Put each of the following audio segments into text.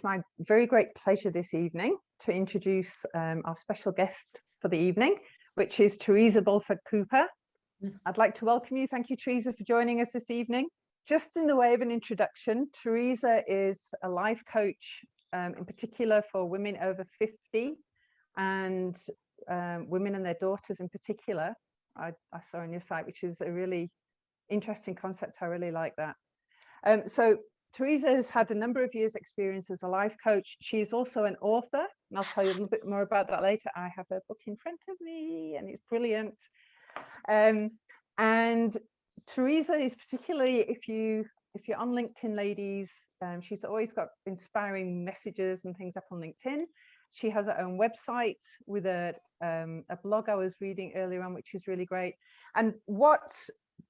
It's my very great pleasure this evening to introduce our special guest for the evening, which is Teresa Bulford-Cooper. I'd like to welcome you. Thank you, Teresa, for joining us this evening. Just in the way of an introduction, Teresa is a life coach, in particular for women over 50 and women and their daughters in particular. I saw on your site, which is a really interesting concept. I really like that. So Teresa has had a number of years experience as a life coach. She's also an author, and I'll tell you a little bit more about that later. I have her book in front of me and it's brilliant. And Teresa is particularly, if you're on LinkedIn, ladies, she's always got inspiring messages and things up on LinkedIn. She has her own website with a blog I was reading earlier on, which is really great. And what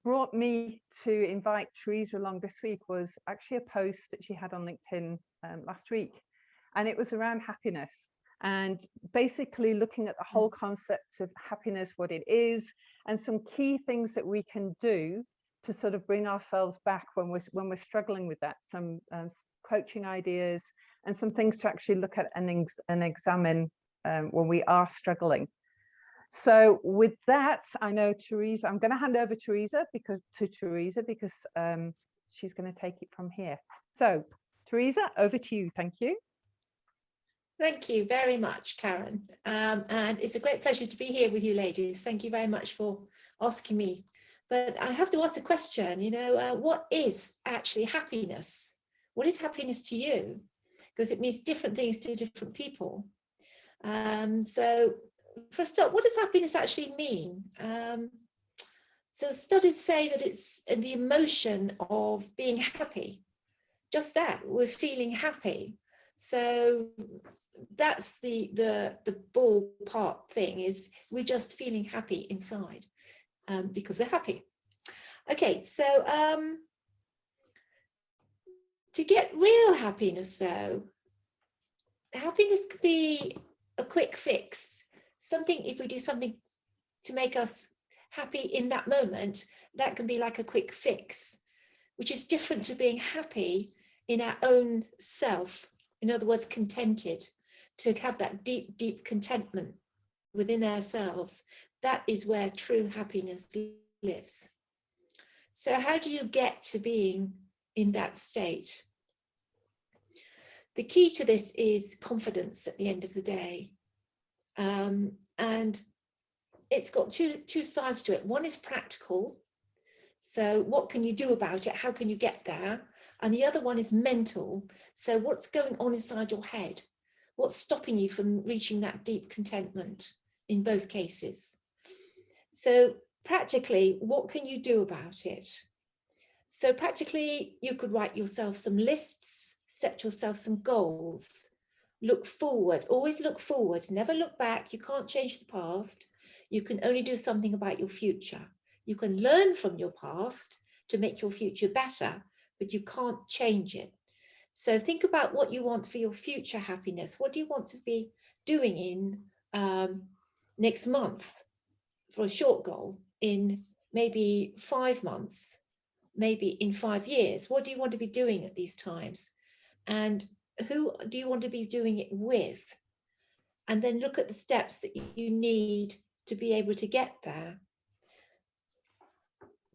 brought me to invite Teresa along this week was actually a post that she had on LinkedIn last week, and it was around happiness and basically looking at the whole concept of happiness, what it is, and some key things that we can do to sort of bring ourselves back when we're struggling with that, some coaching ideas and some things to actually look at and examine when we are struggling. So with that, I know Teresa, I'm going to hand over to Teresa because she's going to take it from here. So Teresa, over to you. Thank you. Thank you very much, Karen. And it's a great pleasure to be here with you ladies. Thank you very much for asking me. But I have to ask a question, what is actually happiness? What is happiness to you? Because it means different things to different people. So for a start, what does happiness actually mean? So studies say that it's the emotion of being happy. Just that, we're feeling happy. So that's the ballpark thing, is we're just feeling happy inside because we're happy. Okay, so to get real happiness though, happiness could be a quick fix. Something, if we do something to make us happy in that moment, that can be like a quick fix, which is different to being happy in our own self. In other words, contented, to have that deep, deep contentment within ourselves. That is where true happiness lives. So how do you get to being in that state? The key to this is confidence at the end of the day. And it's got two sides to it. One is practical. So what can you do about it? How can you get there? And the other one is mental. So what's going on inside your head? What's stopping you from reaching that deep contentment in both cases? So practically, what can you do about it? So practically, you could write yourself some lists, set yourself some goals. Look forward, always look forward, never look back. You can't change the past. You can only do something about your future. You can learn from your past to make your future better, but you can't change it. So think about what you want for your future happiness. What do you want to be doing in next month for a short goal, in maybe 5 months, maybe in 5 years? What do you want to be doing at these times? And who do you want to be doing it with? And then look at the steps that you need to be able to get there.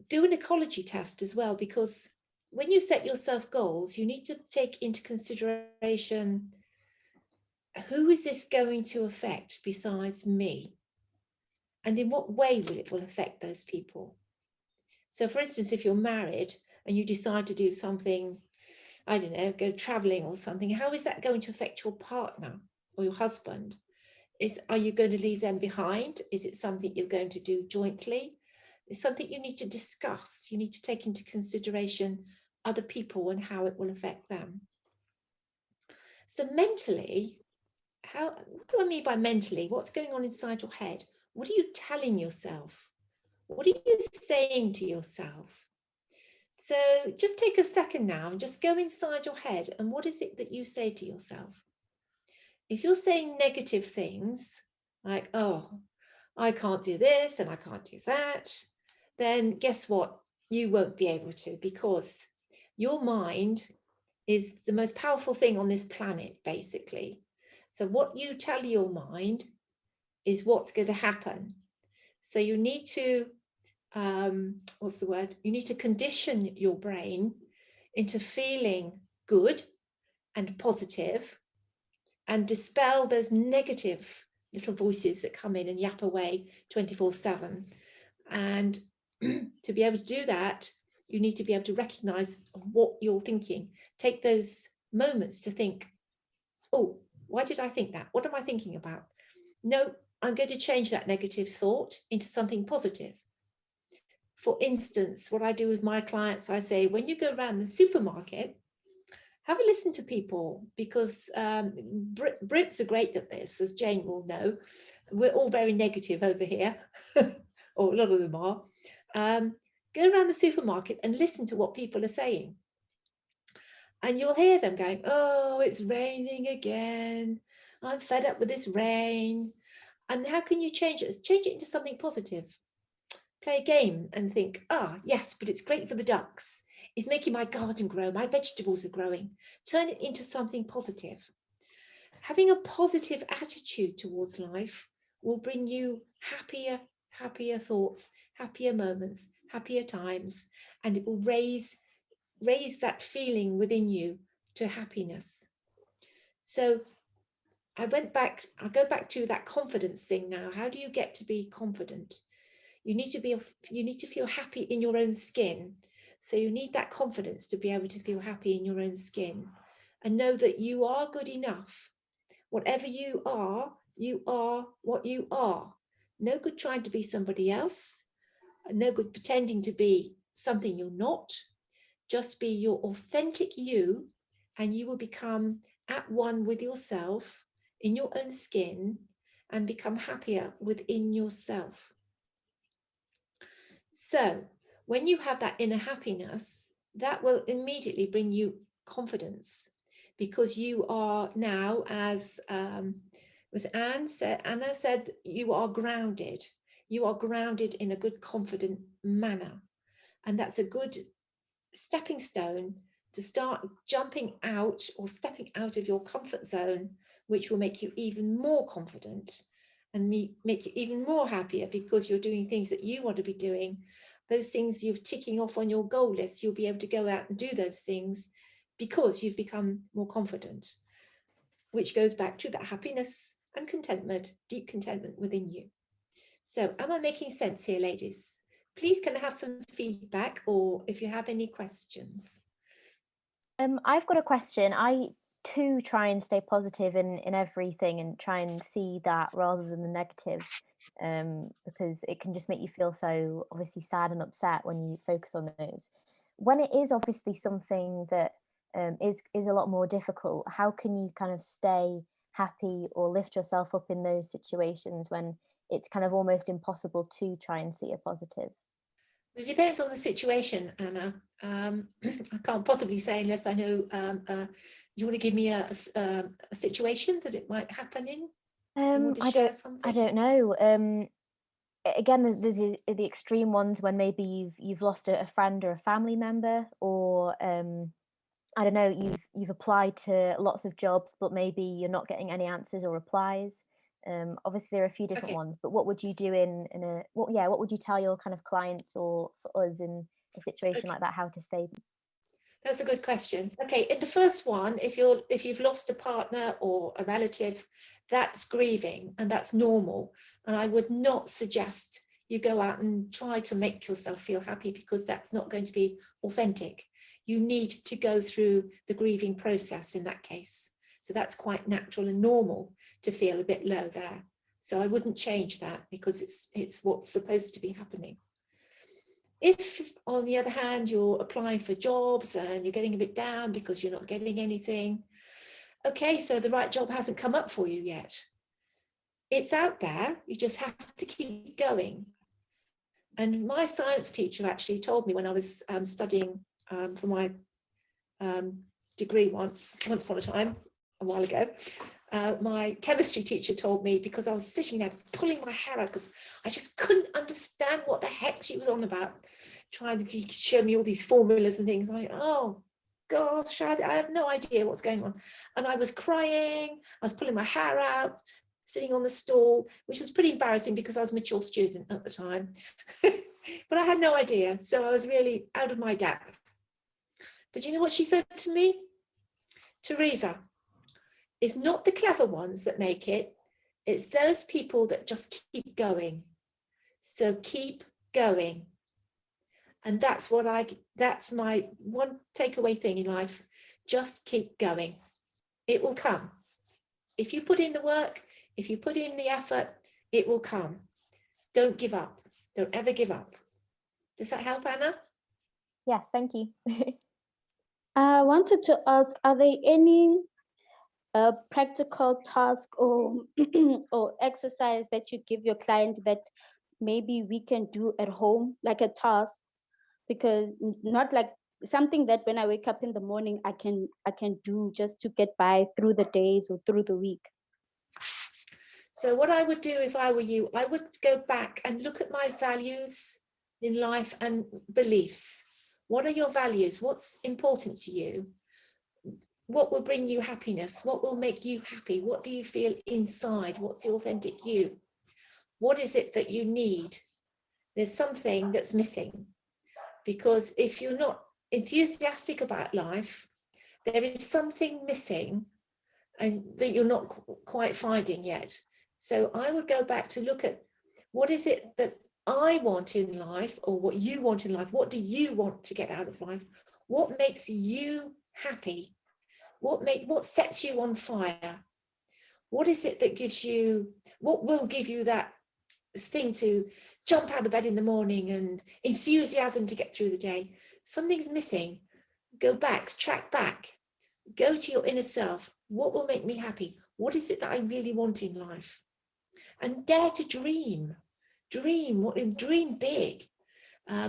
Do an ecology test as well, because when you set yourself goals, you need to take into consideration, who is this going to affect besides me? And in what way will it affect those people? So for instance, if you're married and you decide to do something, I don't know, go traveling or something, how is that going to affect your partner or your husband? Are you going to leave them behind? Is it something you're going to do jointly? It's something you need to discuss. You need to take into consideration other people and how it will affect them. So mentally, what do I mean by mentally? What's going on inside your head? What are you telling yourself? What are you saying to yourself? So just take a second now and just go inside your head, and what is it that you say to yourself? If you're saying negative things like, oh, I can't do this and I can't do that, then guess what? You won't be able to, because your mind is the most powerful thing on this planet, basically. So what you tell your mind is what's going to happen. So you need to, what's the word? You need to condition your brain into feeling good and positive, and dispel those negative little voices that come in and yap away 24/7. And to be able to do that, you need to be able to recognize what you're thinking. Take those moments to think, oh, why did I think that? What am I thinking about? No, I'm going to change that negative thought into something positive. For instance, what I do with my clients, I say, when you go around the supermarket, have a listen to people, because Brits are great at this, as Jane will know. We're all very negative over here, or a lot of them are. Go around the supermarket and listen to what people are saying. And you'll hear them going, oh, it's raining again. I'm fed up with this rain. And how can you change it? Change it into something positive. Play a game and think, yes, but it's great for the ducks. It's making my garden grow. My vegetables are growing. Turn it into something positive. Having a positive attitude towards life will bring you happier thoughts, happier moments, happier times, and it will raise that feeling within you to happiness. So I'll go back to that confidence thing now. How do you get to be confident? You need to feel happy in your own skin. So you need that confidence to be able to feel happy in your own skin, and know that you are good enough. Whatever you are what you are. No good trying to be somebody else. No good pretending to be something you're not. Just be your authentic you, and you will become at one with yourself in your own skin and become happier within yourself. So when you have that inner happiness, that will immediately bring you confidence, because you are now, as Anna said, you are grounded. You are grounded in a good, confident manner. And that's a good stepping stone to start jumping out or stepping out of your comfort zone, which will make you even more confident and make you even more happier, because you're doing things that you want to be doing. Those things you're ticking off on your goal list, you'll be able to go out and do those things because you've become more confident, which goes back to that happiness and contentment, deep contentment within you. So am I making sense here, ladies? Please can I have some feedback, or if you have any questions? I've got a question. I too try and stay positive in everything and try and see that rather than the negative, because it can just make you feel so obviously sad and upset when you focus on those. When it is obviously something that is a lot more difficult, how can you kind of stay happy or lift yourself up in those situations when it's kind of almost impossible to try and see a positive? It depends on the situation, Anna. I can't possibly say unless I know. Do you want to give me a situation that it might happen in? I don't know. Again, there's the extreme ones when maybe you've lost a friend or a family member, or I don't know, you've applied to lots of jobs, but maybe you're not getting any answers or replies. Obviously, there are a few different ones, but what would you do what would you tell your kind of clients or for us in a situation like that, how to stay? That's a good question. Okay, in the first one, if you've lost a partner or a relative, that's grieving and that's normal. And I would not suggest you go out and try to make yourself feel happy, because that's not going to be authentic. You need to go through the grieving process in that case. So that's quite natural and normal to feel a bit low there. So I wouldn't change that, because it's what's supposed to be happening. If, on the other hand, you're applying for jobs and you're getting a bit down because you're not getting anything, okay, so the right job hasn't come up for you yet. It's out there, you just have to keep going. And my science teacher actually told me when I was studying for my degree once upon a time, a while ago, my chemistry teacher told me, because I was sitting there pulling my hair out because I just couldn't understand what the heck she was on about, trying to show me all these formulas and things. I'm like, oh, gosh, I have no idea what's going on. And I was crying, I was pulling my hair out, sitting on the stool, which was pretty embarrassing because I was a mature student at the time. But I had no idea. So I was really out of my depth. But you know what she said to me? Teresa, it's not the clever ones that make it. It's those people that just keep going. So keep going. And that's my one takeaway thing in life. Just keep going. It will come. If you put in the work, if you put in the effort, it will come. Don't give up. Don't ever give up. Does that help, Anna? Yes, thank you. I wanted to ask, are there any practical task or or exercise that you give your client that maybe we can do at home, like a task? Because not like something that when I wake up in the morning I can do just to get by through the days or through the week. So what I would do if I were you, I would go back and look at my values in life and beliefs. What are your values? What's important to you? What will bring you happiness? What will make you happy? What do you feel inside? What's the authentic you? What is it that you need? There's something that's missing. Because if you're not enthusiastic about life, there is something missing and that you're not quite finding yet. So I would go back to look at what is it that I want in life, or what you want in life. What do you want to get out of life? What makes you happy? What sets you on fire? What is it that gives you, what will give you that thing to jump out of bed in the morning and enthusiasm to get through the day? Something's missing. Go back, track back, go to your inner self. What will make me happy? What is it that I really want in life? And dare to dream. Dream big.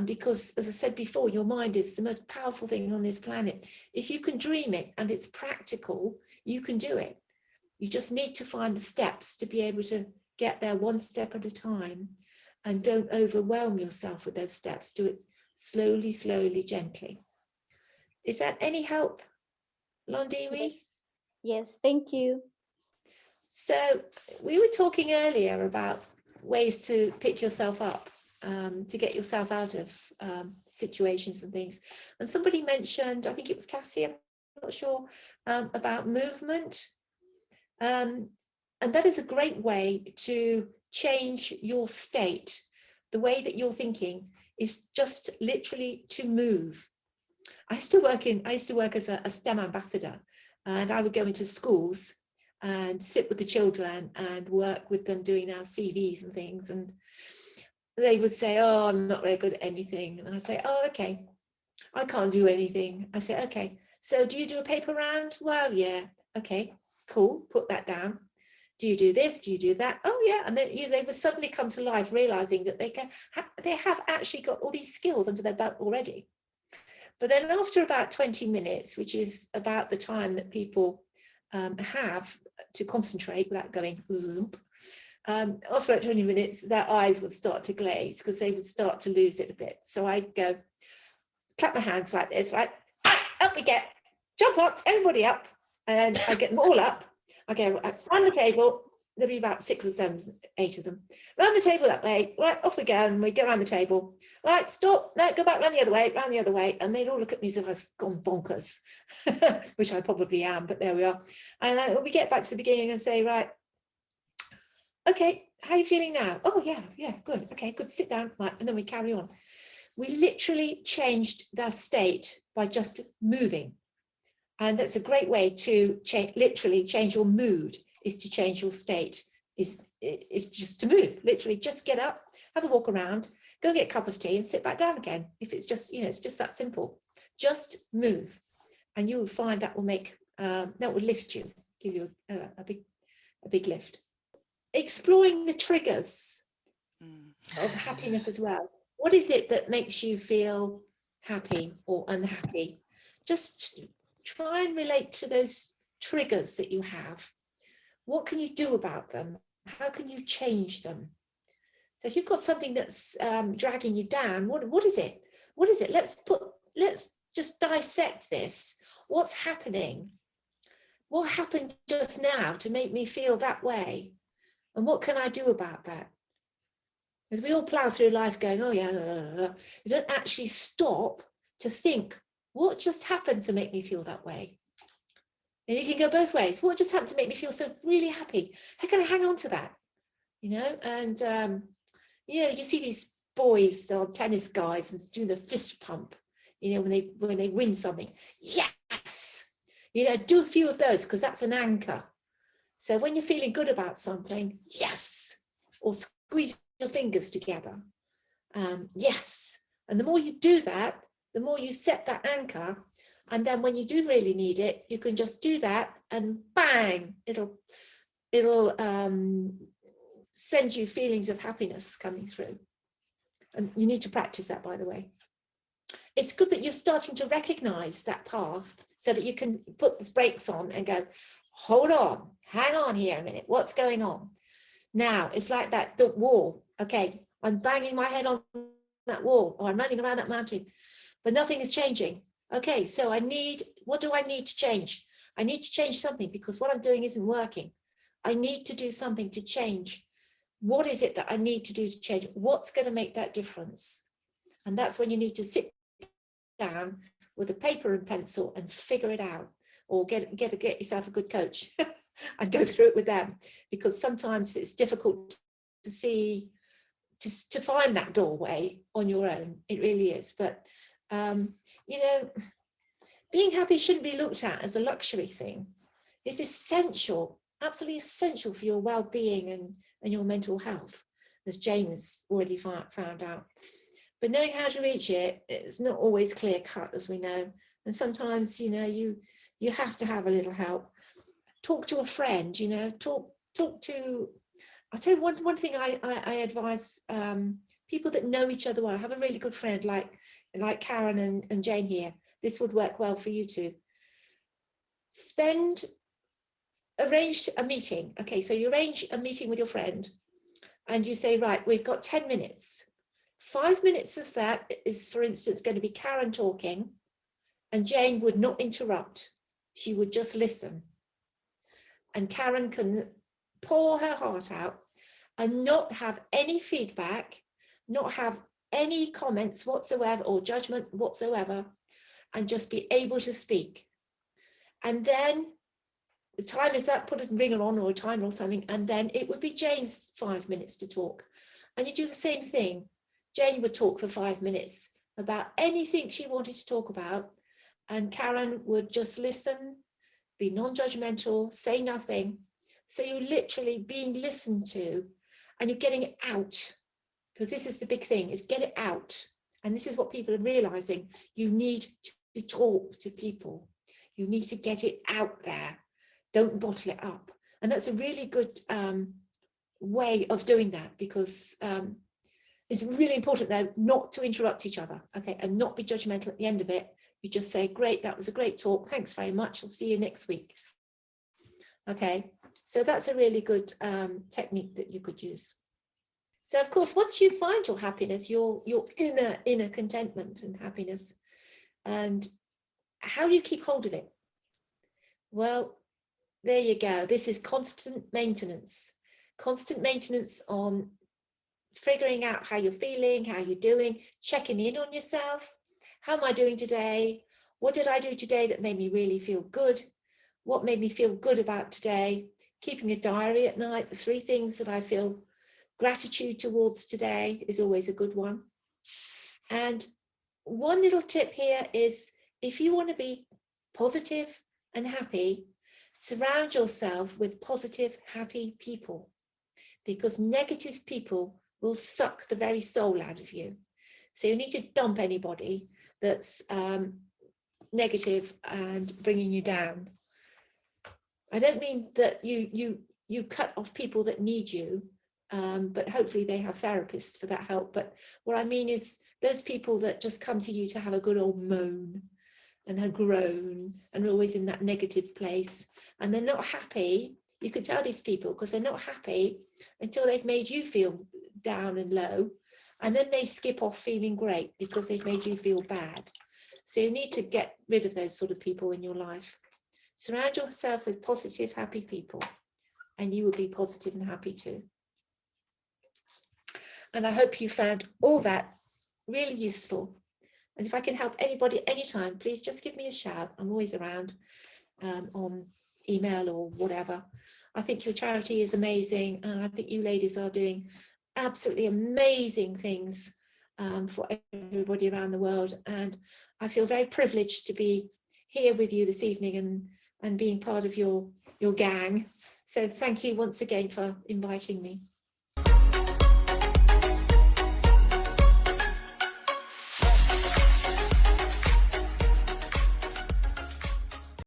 Because as I said before, your mind is the most powerful thing on this planet. If you can dream it and it's practical, you can do it. You just need to find the steps to be able to get there one step at a time, and don't overwhelm yourself with those steps. Do it slowly, slowly, gently. Is that any help, Londiwi? Yes, thank you. So we were talking earlier about ways to pick yourself up, to get yourself out of situations and things. And somebody mentioned, I think it was Cassie, I'm not sure, about movement. And that is a great way to change your state. The way that you're thinking is just literally to move. I used to work as a STEM ambassador, and I would go into schools and sit with the children and work with them doing our CVs and things. And they would say, oh, I'm not very good at anything. And I'd say, oh, okay, I can't do anything. I say, okay, so do you do a paper round? Well, yeah, okay, cool, put that down. Do you do this? Do you do that? Oh, yeah. And then they would suddenly come to life, realizing that they have actually got all these skills under their belt already. But then after about 20 minutes, which is about the time that people have to concentrate without going zoom, after about 20 minutes, their eyes would start to glaze because they would start to lose it a bit. So I'd go, clap my hands like this, right? Up we get, jump up, everybody up. And I get them all up. I go around the table. There'll be about 6 or 7, 8 of them. Round the table that way, right, off we go, and we go around the table. Right, stop, no, go back round the other way, and they'd all look at me as if I've gone bonkers, which I probably am, but there we are. And then we get back to the beginning and say, right, okay, how are you feeling now? Oh, yeah, good, okay, good, sit down, right, and then we carry on. We literally changed their state by just moving. And that's a great way to literally change your mood, is to change your state, is just to move, literally just get up, have a walk around, go get a cup of tea and sit back down again. If it's just, it's just that simple. Just move, and you will find that will make, that will lift you, give you a big lift. Exploring the triggers of happiness as well. What is it that makes you feel happy or unhappy? Just try and relate to those triggers that you have. What can you do about them? How can you change them? So if you've got something that's dragging you down, what is it? What is it? Let's just dissect this. What's happening? What happened just now to make me feel that way? And what can I do about that? As we all plow through life going, oh yeah, you don't actually stop to think, what just happened to make me feel that way? And it can go both ways. What just happened to make me feel so really happy? How can I hang on to that? You know, and you know, you see these boys, they're tennis guys and doing the fist pump, you know, when they win something. Yes, you know, do a few of those because that's an anchor. So when you're feeling good about something, yes, or squeeze your fingers together. Yes, and the more you do that, the more you set that anchor, and then when you do really need it, you can just do that and bang, it'll send you feelings of happiness coming through. And you need to practice that, by the way. It's good that you're starting to recognize that path so that you can put the brakes on and go, hold on, hang on here a minute, what's going on? Now, it's like that wall. Okay, I'm banging my head on that wall, or I'm running around that mountain, but nothing is changing. Okay, so what do I need to change? I need to change something because what I'm doing isn't working. I need to do something to change. What is it that I need to do to change? What's going to make that difference? And that's when you need to sit down with a paper and pencil and figure it out, or get yourself a good coach and go through it with them, because sometimes it's difficult to see, to find that doorway on your own. It really is. But you know, being happy shouldn't be looked at as a luxury thing. It's essential, absolutely essential for your well-being and your mental health, as Jane has already found out. But knowing how to reach it, it's not always clear cut, as we know. And sometimes, you know, you have to have a little help. Talk to a friend, you know, talk to, I'll tell you one thing I advise people that know each other well. I have a really good friend like Karen and Jane here. This would work well for you too. Arrange a meeting. Okay, so you arrange a meeting with your friend and you say, right, we've got 10 minutes. 5 minutes of that is, for instance, going to be Karen talking, and Jane would not interrupt. She would just listen. And Karen can pour her heart out and not have any feedback, not have any comments whatsoever or judgment whatsoever, and just be able to speak. And then the time is up, put a ringer on or a timer or something, and then it would be Jane's 5 minutes to talk. And you do the same thing. Jane would talk for 5 minutes about anything she wanted to talk about, and Karen would just listen, be non-judgmental, say nothing. So you're literally being listened to and you're getting it out, because this is the big thing, is get it out. And this is what people are realizing. You need to talk to people. You need to get it out there. Don't bottle it up. And that's a really good way of doing that, because it's really important, though, not to interrupt each other, okay, and not be judgmental at the end of it. You just say, great, that was a great talk. Thanks very much. I'll see you next week. Okay, so that's a really good technique that you could use. So, of course, once you find your happiness, your inner contentment and happiness, and how do you keep hold of it? Well, there you go. This is constant maintenance on figuring out how you're feeling, how you're doing, checking in on yourself. How am I doing today? What did I do today that made me really feel good? What made me feel good about today? Keeping a diary at night, the 3 things that I feel gratitude towards today is always a good one. And one little tip here is, if you want to be positive and happy, surround yourself with positive, happy people, because negative people will suck the very soul out of you. So you need to dump anybody that's negative and bringing you down. I don't mean that you cut off people that need you, but hopefully they have therapists for that help. But what I mean is those people that just come to you to have a good old moan and a groan and are always in that negative place, and they're not happy. You can tell these people, because they're not happy until they've made you feel down and low, and then they skip off feeling great because they've made you feel bad. So you need to get rid of those sort of people in your life. Surround yourself with positive, happy people, and you will be positive and happy too. And I hope you found all that really useful. And if I can help anybody anytime, please just give me a shout. I'm always around on email or whatever. I think your charity is amazing, and I think you ladies are doing absolutely amazing things for everybody around the world. And I feel very privileged to be here with you this evening and being part of your gang. So thank you once again for inviting me.